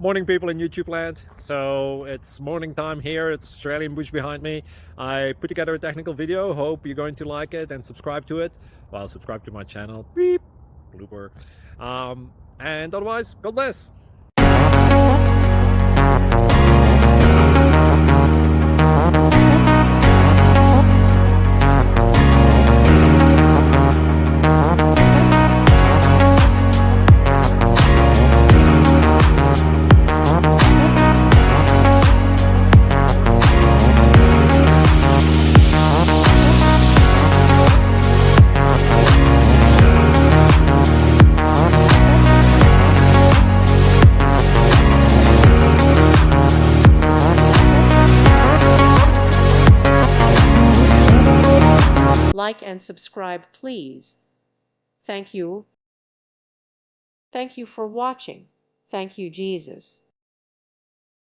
Morning, people in YouTube land. So it's morning time here. It's Australian bush behind me. I put together a technical video. Hope you're going to like it and subscribe to it. Well, subscribe to my channel. Beep. Blooper. And otherwise, God bless. Like and subscribe, please. Thank you. Thank you for watching. Thank you, Jesus.